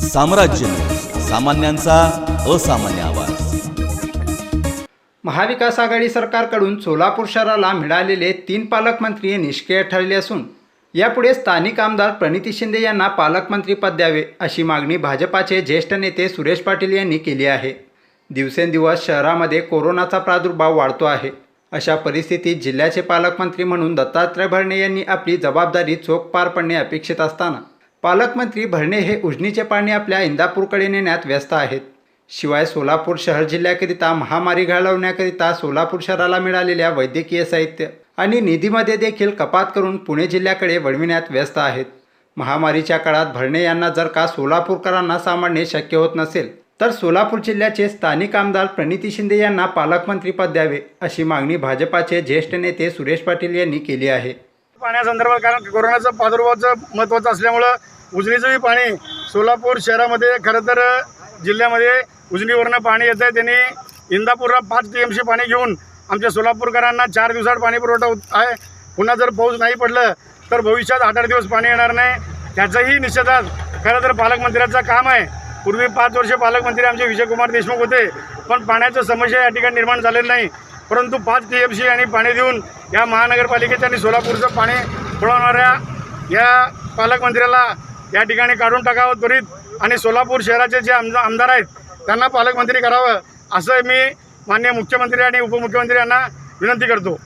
साम्राज्य न्यूज, सामान्यांचा असामान्य आवाज। महाविकास आघाडी सरकारकडून सोलापूर शहराला मिळालेले 3 पालकमंत्री निष्क्रिय ठरले असून यापुढे स्थानिक आमदार प्रणिती शिंदे यांना पालकमंत्रीपद द्यावे अशी मागणी भाजपाचे ज्येष्ठ नेते सुरेश पाटील यांनी केली आहे। दिवसेंदिवस शहरामध्ये कोरोनाचा प्रादुर्भाव वाढतो आहे। अशा परिस्थितीत जिल्ह्याचे पालकमंत्री म्हणून दत्तात्रय भरणे यांनी आपली जबाबदारी चोख पार पाडणे अपेक्षित असताना पालकमंत्री भरणे हे उजनीचे पाणी आपल्या इंदापूरकडे नेण्यात व्यस्त आहेत। शिवाय सोलापूर शहर जिल्ह्याकरिता महामारी घालवण्याकरिता सोलापूर शहराला मिळालेल्या वैद्यकीय साहित्य आणि निधीमध्ये देखील कपात करून पुणे जिल्ह्याकडे वळविण्यात व्यस्त आहेत। महामारीच्या काळात भरणे यांना जर का सोलापूरकरांना सांभाळणे शक्य होत नसेल तर सोलापूर जिल्ह्याचे स्थानिक आमदार प्रणिती शिंदे यांना पालकमंत्रीपद द्यावे अशी मागणी भाजपाचे ज्येष्ठ नेते सुरेश पाटील यांनी केली आहे। पाण्यासंदर्भात कारण कोरोनाचा प्रादुर्भावाचं महत्त्वाचं असल्यामुळं उजनीचंही पाणी सोलापूर शहरामध्ये खरं तर जिल्ह्यामध्ये उजनीवरनं पाणी येतं आहे। त्यांनी इंदापूरला 5 TMC पाणी घेऊन आमच्या सोलापूरकरांना 4 दिवसात पाणी पुरवठा होत आहे। पुन्हा जर पाऊस नाही पडलं तर भविष्यात 8-8 दिवस पाणी येणार नाही। त्याचाही निषेधात खरं तर पालकमंत्र्याचं काम आहे। पूर्वी 5 वर्ष पालकमंत्री आमचे विजयकुमार देशमुख होते, पण पाण्याचं समस्या या ठिकाणी निर्माण झालेली नाही। परंतु 5 TMC आणि पाणी देऊन या महानगरपालिकेच्या आणि सोलापूरचं पाणी पुरवणाऱ्या या पालकमंत्र्याला या ठिकाणी काढून टाकावं त्वरित आणि सोलापूर शहराचे जे आमदार आहेत त्यांना पालकमंत्री करावं असं मी माननीय मुख्यमंत्री आणि उपमुख्यमंत्री यांना विनंती करतो।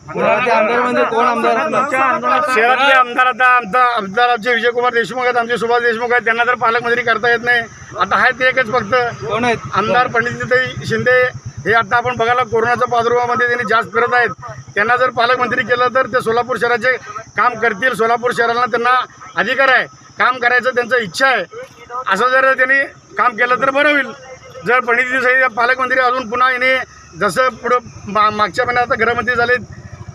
शहरातले आमदार आता आमचे विजयकुमार देशमुख आहेत, आमचे सुभाष देशमुख आहेत, त्यांना जर पालकमंत्री करता येत नाही। आता आहे ते एकच फक्त कोण आहेत आमदार प्रणिती शिंदे। हे आता आपण बघायला कोरोनाच्या प्रादुर्भावामध्ये त्यांनी जास्त फिरत आहेत। त्यांना जर पालकमंत्री केलं तर ते सोलापूर शहराचे काम करतील। सोलापूर शहराला त्यांना अधिकार आहे, काम करायचं त्यांचं इच्छा आहे। असं जर त्यांनी काम केलं तर बरं होईल। जर प्रणिती पालकमंत्री अजून पुन्हा येणे जसं पुढं मागच्या महिन्यात आता गृहमंत्री झाले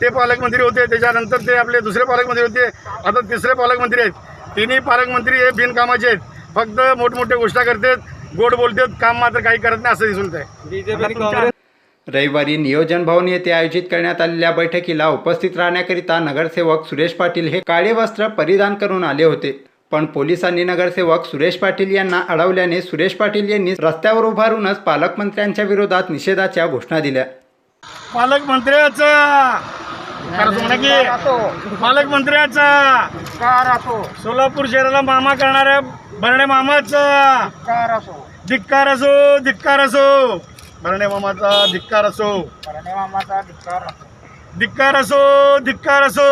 ते पालकमंत्री होते, त्याच्यानंतर ते आपले दुसरे पालकमंत्री होते, आता तिसरे पालकमंत्री आहेत। तिन्ही पालकमंत्री हे बिनकामाचे आहेत, फक्त मोठमोठ्या गोष्टी करतात, गोड बोलतात, काम मात्र काही करत नाही असं दिसून येतं। रविवारी नियोजन भवन येथे आयोजित करण्यात आलेल्या बैठकीला उपस्थित राहण्याकरिता नगरसेवक सुरेश पाटील हे काळे वस्त्र परिधान करून आले होते, पण पोलिसांनी नगरसेवक सुरेश पाटील यांना अडवल्याने सुरेश पाटील यांनी रस्त्यावर उभारूनच पालकमंत्र्यांच्या विरोधात निषेधाच्या घोषणा दिल्या। पालकमंत्र्याचा सोलापूर शहराला मामा करणाऱ्या भरणे मामाचा धिक्कार असो, धिक्कार असो, भरणे मामाचा धिक्कार असो, धिक्कार असो, धिक्कार असो,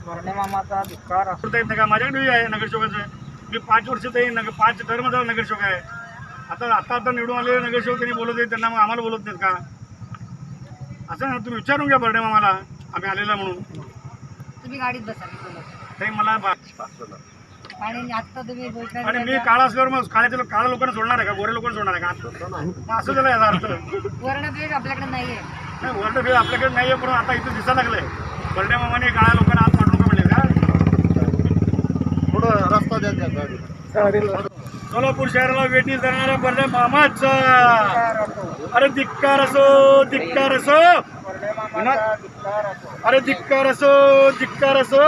भरणे मामाचा धिक्कार असो। माझ्याकडे आहे नगरसेवकाचं, मी 5 वर्ष ते 5 टर्म झाला नगरसेवक आहे। आता निवडून आलेले नगरसेवक त्यांनी बोलत आहेत, त्यांना मग आम्हाला बोलत नाहीत का? असं ना, तुम्ही विचारून घ्या भरणे मामाला आम्ही आलेला म्हणून। तुम्ही गाडीत बसा नाही मला आणि आता तुम्ही आणि मी काळा असल्यावर मग काळ्या लोकांना सोडणार आहे का? गोरे लोकांना सोडणार आहे का? असं झालं याचा अर्थ। वर्णभेद आपल्याकडे नाहीये, नाही वर्णभेद आपल्याकडे नाहीये, पण आता इथं दिसायला लागलंय भरणे मामाने काळ्या लोकांना हात पाठवू का म्हणले का? पुढं रस्ता द्या सोलापूर शहराला वेटी धरणाऱ्या भरणे मामाचा अरे धिक्कार असो, धिक्कार असो, अरे धिक्कार असो, धिक्कार असो।